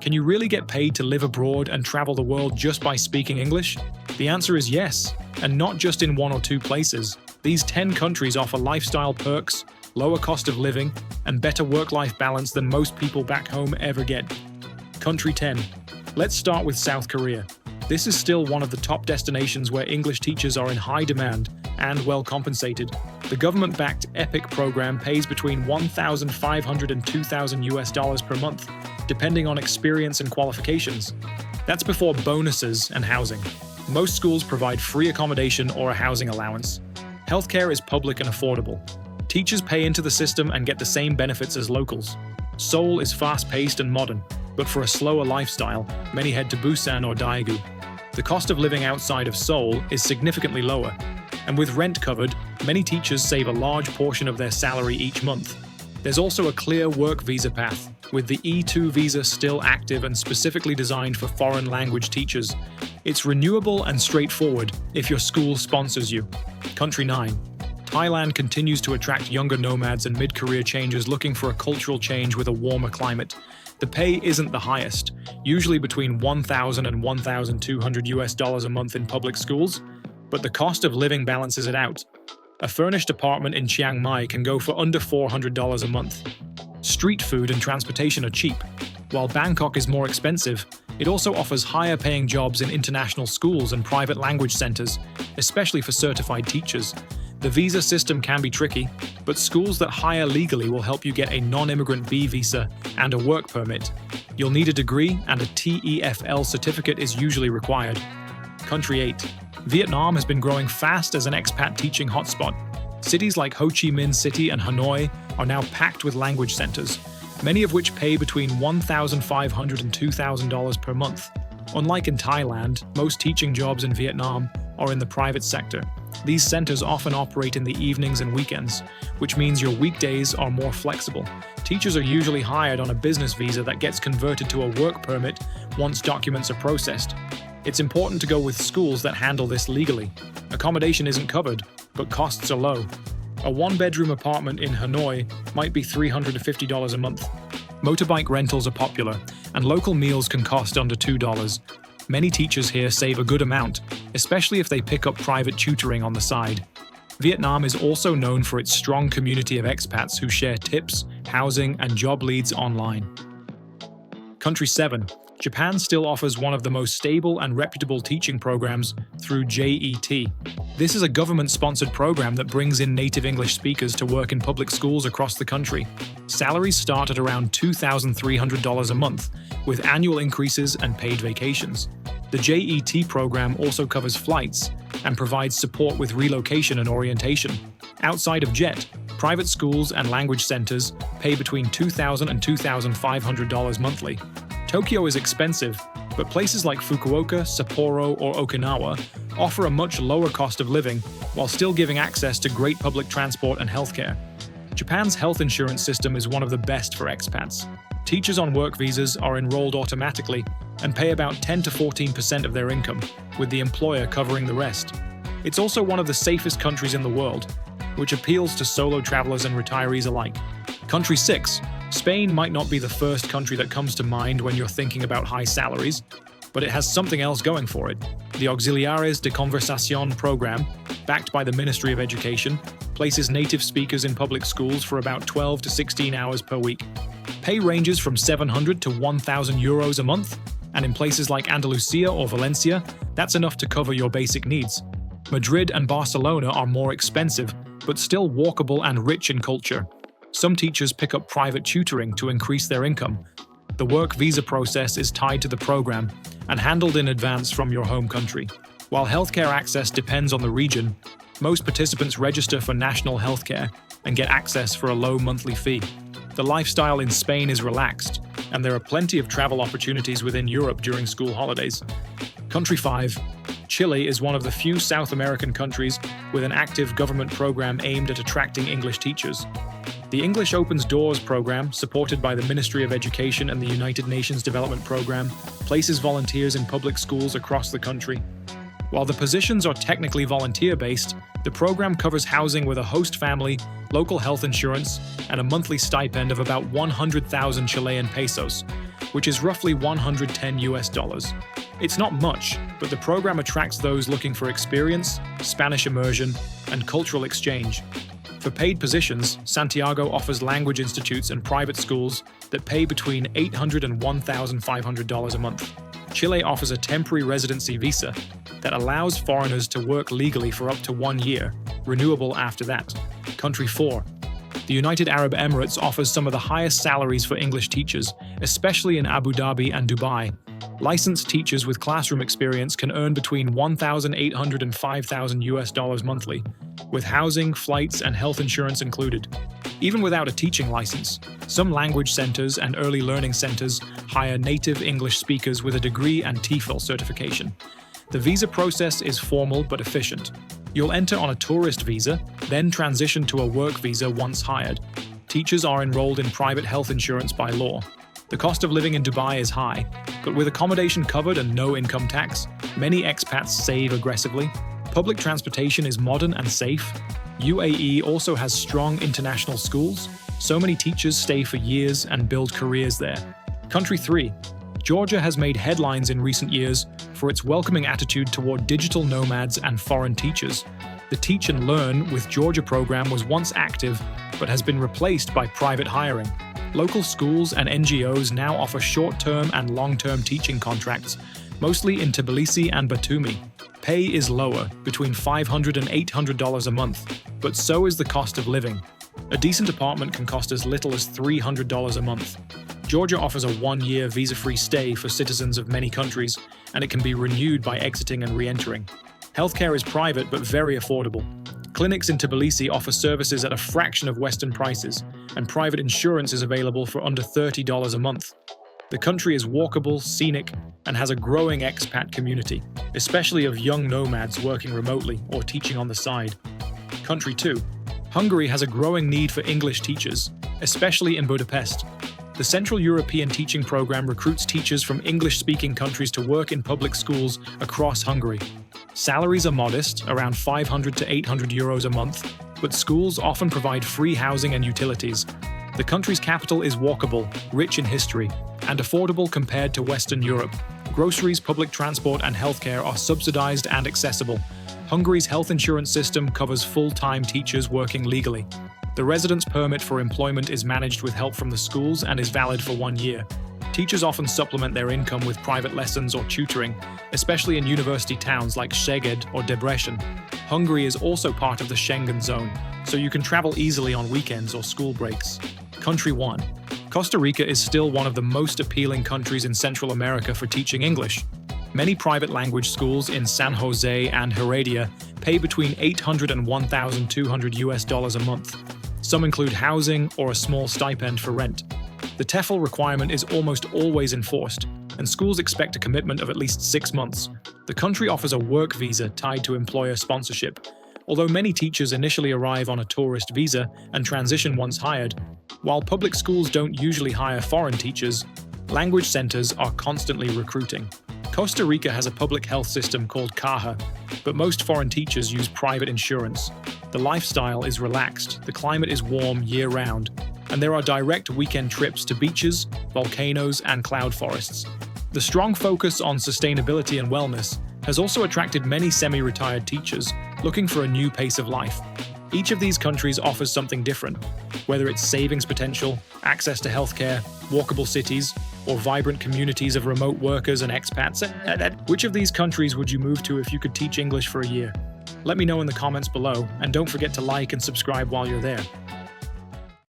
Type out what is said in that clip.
Can you really get paid to live abroad and travel the world just by speaking English? The answer is yes, and not just in 1 or 2 places. These 10 countries offer lifestyle perks, lower cost of living, and better work-life balance than most people back home ever get. Country 10. Let's start with South Korea. This is still one of the top destinations where English teachers are in high demand and well compensated. The government-backed EPIC program pays between $1,500 and $2,000 per month, depending on experience and qualifications. That's before bonuses and housing. Most schools provide free accommodation or a housing allowance. Healthcare is public and affordable. Teachers pay into the system and get the same benefits as locals. Seoul is fast-paced and modern, but for a slower lifestyle, many head to Busan or Daegu. The cost of living outside of Seoul is significantly lower, and with rent covered, many teachers save a large portion of their salary each month. There's also a clear work visa path, with the E2 visa still active and specifically designed for foreign language teachers. It's renewable and straightforward if your school sponsors you. Country 9. Thailand continues to attract younger nomads and mid-career changers looking for a cultural change with a warmer climate. The pay isn't the highest, usually between $1,000 and $1,200 a month in public schools, but the cost of living balances it out. A furnished apartment in Chiang Mai can go for under $400 a month. Street food and transportation are cheap. While Bangkok is more expensive, it also offers higher-paying jobs in international schools and private language centers, especially for certified teachers. The visa system can be tricky, but schools that hire legally will help you get a non-immigrant B visa and a work permit. You'll need a degree, and a TEFL certificate is usually required. Country 8. Vietnam has been growing fast as an expat teaching hotspot. Cities like Ho Chi Minh City and Hanoi are now packed with language centers, many of which pay between $1,500 and $2,000 per month. Unlike in Thailand, most teaching jobs in Vietnam are in the private sector. These centers often operate in the evenings and weekends, which means your weekdays are more flexible. Teachers are usually hired on a business visa that gets converted to a work permit once documents are processed. It's important to go with schools that handle this legally. Accommodation isn't covered, but costs are low. A 1-bedroom apartment in Hanoi might be $350 a month. Motorbike rentals are popular, and local meals can cost under $2. Many teachers here save a good amount, especially if they pick up private tutoring on the side. Vietnam is also known for its strong community of expats who share tips, housing, and job leads online. Country 7. Japan still offers one of the most stable and reputable teaching programs through JET. This is a government-sponsored program that brings in native English speakers to work in public schools across the country. Salaries start at around $2,300 a month, with annual increases and paid vacations. The JET program also covers flights and provides support with relocation and orientation. Outside of JET, private schools and language centers pay between $2,000 and $2,500 monthly. Tokyo is expensive, but places like Fukuoka, Sapporo, or Okinawa offer a much lower cost of living while still giving access to great public transport and healthcare. Japan's health insurance system is one of the best for expats. Teachers on work visas are enrolled automatically and pay about 10 to 14% of their income, with the employer covering the rest. It's also one of the safest countries in the world, which appeals to solo travelers and retirees alike. Country 6. Spain might not be the first country that comes to mind when you're thinking about high salaries, but it has something else going for it. The Auxiliares de Conversación program, backed by the Ministry of Education, places native speakers in public schools for about 12 to 16 hours per week. Pay ranges from €700 to €1,000 a month, and in places like Andalusia or Valencia, that's enough to cover your basic needs. Madrid and Barcelona are more expensive, but still walkable and rich in culture. Some teachers pick up private tutoring to increase their income. The work visa process is tied to the program and handled in advance from your home country. While healthcare access depends on the region, most participants register for national healthcare and get access for a low monthly fee. The lifestyle in Spain is relaxed, and there are plenty of travel opportunities within Europe during school holidays. Country 5. Chile is one of the few South American countries with an active government program aimed at attracting English teachers. The English Opens Doors program, supported by the Ministry of Education and the United Nations Development Program, places volunteers in public schools across the country. While the positions are technically volunteer-based, the program covers housing with a host family, local health insurance, and a monthly stipend of about 100,000 Chilean pesos. which is roughly $110. It's not much, but the program attracts those looking for experience, Spanish immersion, and cultural exchange. For paid positions, Santiago offers language institutes and private schools that pay between $800 and $1,500 a month. Chile offers a temporary residency visa that allows foreigners to work legally for up to 1 year, renewable after that. Country 4. The United Arab Emirates offers some of the highest salaries for English teachers, especially in Abu Dhabi and Dubai. Licensed teachers with classroom experience can earn between $1,800 and $5,000 monthly, with housing, flights, and health insurance included. Even without a teaching license, some language centers and early learning centers hire native English speakers with a degree and TEFL certification. The visa process is formal but efficient. You'll enter on a tourist visa, then transition to a work visa once hired. Teachers are enrolled in private health insurance by law. The cost of living in Dubai is high, but with accommodation covered and no income tax, many expats save aggressively. Public transportation is modern and safe. UAE also has strong international schools. So many teachers stay for years and build careers there. Country 3. Georgia has made headlines in recent years for its welcoming attitude toward digital nomads and foreign teachers. The Teach and Learn with Georgia program was once active, but has been replaced by private hiring. Local schools and NGOs now offer short-term and long-term teaching contracts, mostly in Tbilisi and Batumi. Pay is lower, between $500 and $800 a month, but so is the cost of living. A decent apartment can cost as little as $300 a month. Georgia offers a 1-year visa-free stay for citizens of many countries, and it can be renewed by exiting and re-entering. Healthcare is private but very affordable. Clinics in Tbilisi offer services at a fraction of Western prices, and private insurance is available for under $30 a month. The country is walkable, scenic, and has a growing expat community, especially of young nomads working remotely or teaching on the side. Country 2. Hungary has a growing need for English teachers, especially in Budapest. The Central European Teaching Program recruits teachers from English-speaking countries to work in public schools across Hungary. Salaries are modest, around €500 to €800 a month, but schools often provide free housing and utilities. The country's capital is walkable, rich in history, and affordable compared to Western Europe. Groceries, public transport, and healthcare are subsidized and accessible. Hungary's health insurance system covers full-time teachers working legally. The residence permit for employment is managed with help from the schools and is valid for 1 year. Teachers often supplement their income with private lessons or tutoring, especially in university towns like Szeged or Debrecen. Hungary is also part of the Schengen zone, so you can travel easily on weekends or school breaks. Country 1. Costa Rica is still one of the most appealing countries in Central America for teaching English. Many private language schools in San Jose and Heredia pay between $800 and $1,200 a month. Some include housing or a small stipend for rent. The TEFL requirement is almost always enforced, and schools expect a commitment of at least 6 months. The country offers a work visa tied to employer sponsorship, although many teachers initially arrive on a tourist visa and transition once hired. While public schools don't usually hire foreign teachers, language centers are constantly recruiting. Costa Rica has a public health system called CAJA, but most foreign teachers use private insurance. The lifestyle is relaxed, the climate is warm year-round, and there are direct weekend trips to beaches, volcanoes, and cloud forests. The strong focus on sustainability and wellness has also attracted many semi-retired teachers looking for a new pace of life. Each of these countries offers something different, whether it's savings potential, access to healthcare, walkable cities, or vibrant communities of remote workers and expats. Which of these countries would you move to if you could teach English for a year? Let me know in the comments below, and don't forget to like and subscribe while you're there.